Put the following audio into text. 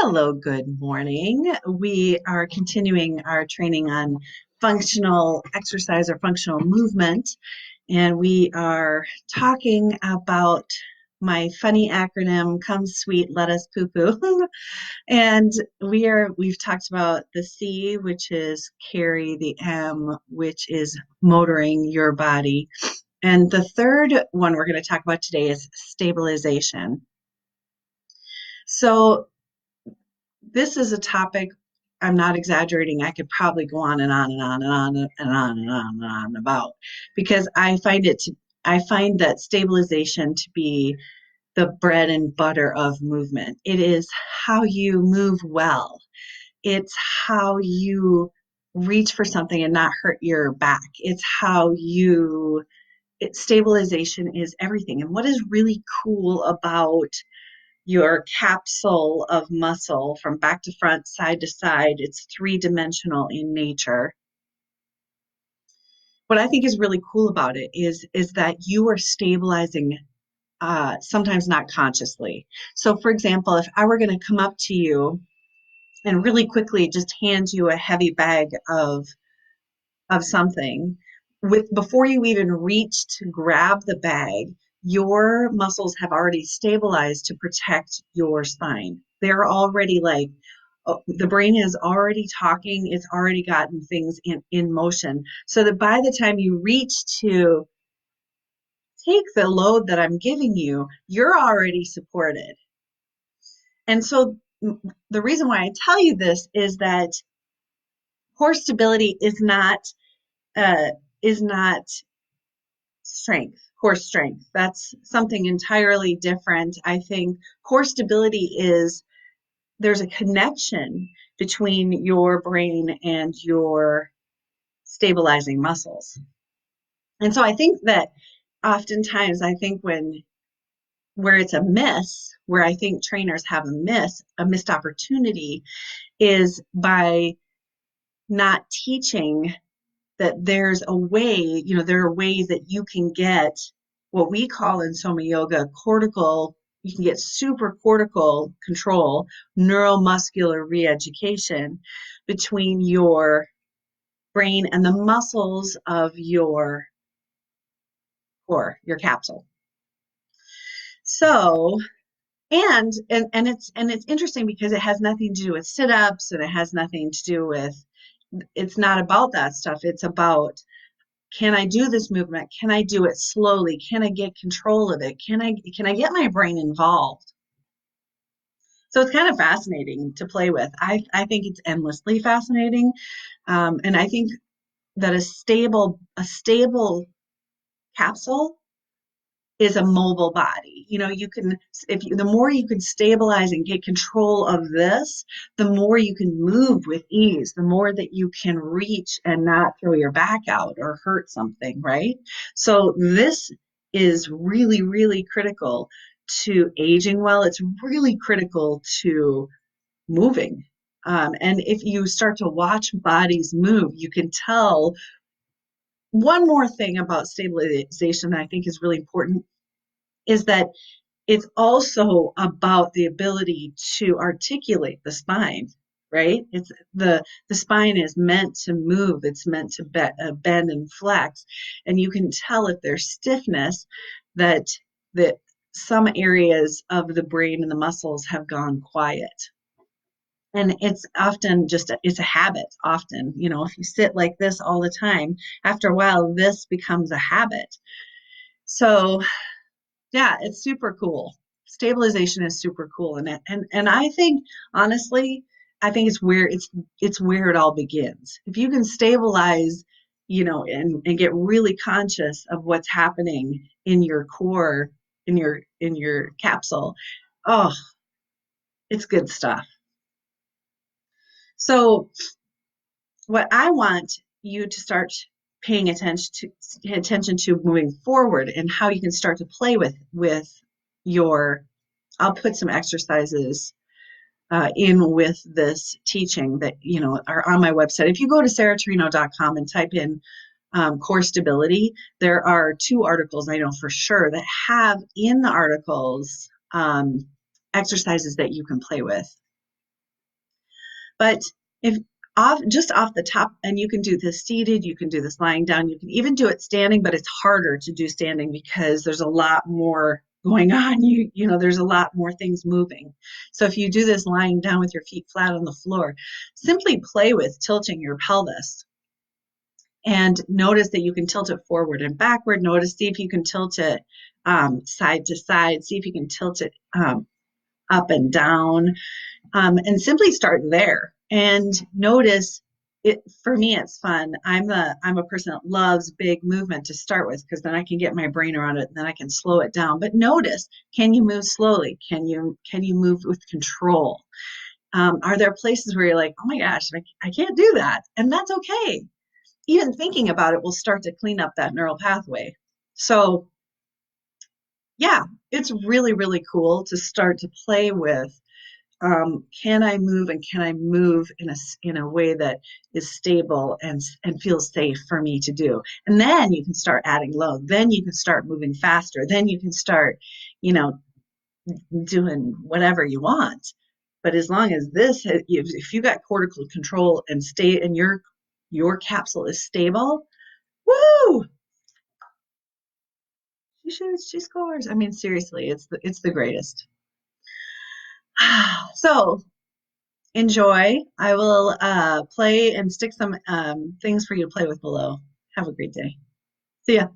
Hello, good morning. We are continuing our training on functional exercise or functional movement, and we are talking about my funny acronym, Come Sweet, Let Us Poo Poo. And we've talked about the C, which is carry, the M, which is motoring your body. And the third one we're going to talk about today is stabilization. So this is a topic, I'm not exaggerating. I could probably go on and on and on and on and on and on and on about, because I find that stabilization to be the bread and butter of movement. It is how you move well. It's how you reach for something and not hurt your back. It's how stabilization is everything. And what is really cool about your capsule of muscle from back to front, side to side. It's three-dimensional in nature. What I think is really cool about it is that you are stabilizing, sometimes not consciously. So, for example, if I were going to come up to you and really quickly just hand you a heavy bag of something, with before you even reach to grab the bag, your muscles have already stabilized to protect your spine. They're already like, the brain is already talking, it's already gotten things in motion, so that by the time you reach to take the load that I'm giving you, you're already supported. And so the reason why I tell you this is that core stability uh, is not core strength. That's something entirely different. I think core stability is there's a connection between your brain and your stabilizing muscles. And so I think that oftentimes I think where it's a miss, where I think trainers have a missed opportunity is by not teaching that there's a way, there are ways that you can get what we call in Soma Yoga cortical, you can get super cortical control, neuromuscular re-education between your brain and the muscles of your core, your capsule. So, and it's interesting because it has nothing to do with sit-ups, and it has nothing to do with, it's not about that stuff. It's about, can I do this movement? Can I do it slowly? Can I get control of it? Can I get my brain involved? So it's kind of fascinating to play with. I think it's endlessly fascinating. And I think that a stable capsule is a mobile body. You can, the more you can stabilize and get control of this, the more you can move with ease, the more that you can reach and not throw your back out or hurt something, right? So this is really, really critical to aging well. It's really critical to moving. And if you start to watch bodies move, you can tell. One more thing about stabilization that I think is really important is that it's also about the ability to articulate the spine, right? It's the spine is meant to move. It's meant to bend and flex, and you can tell if there's stiffness that some areas of the brain and the muscles have gone quiet. And it's often it's a habit. Often, if you sit like this all the time, after a while, this becomes a habit. So yeah, it's super cool. Stabilization is super cool, and I think honestly, I think it's where it all begins. If you can stabilize, and get really conscious of what's happening in your core, in your capsule, oh, it's good stuff. So what I want you to start paying attention to moving forward, and how you can start to play with your, I'll put some exercises in with this teaching that are on my website. If you go to sarahtorino.com and type in core stability, there are 2 articles I know for sure that have in the articles exercises that you can play with. But if off just off the top, and you can do this seated, you can do this lying down, you can even do it standing, but it's harder to do standing because there's a lot more going on. You know, there's a lot more things moving. So if you do this lying down with your feet flat on the floor, simply play with tilting your pelvis and notice that you can tilt it forward and backward. Notice, see if you can tilt it side to side. See if you can tilt it up and down, and simply start there. And notice it. For me, it's fun. I'm a person that loves big movement to start with because then I can get my brain around it and then I can slow it down. But notice, can you move slowly? Can you move with control? Are there places where you're like, oh my gosh, I can't do that, and that's okay. Even thinking about it will start to clean up that neural pathway. So yeah, it's really, really cool to start to play with, can I move, and can I move in a way that is stable and feels safe for me to do? And then you can start adding load. Then you can start moving faster. Then you can start, you know, doing whatever you want. But as long as if you got cortical control and stay and your capsule is stable, woo! She scores. I mean, seriously, it's the greatest. So enjoy. I will play and stick some things for you to play with below. Have a great day. See ya.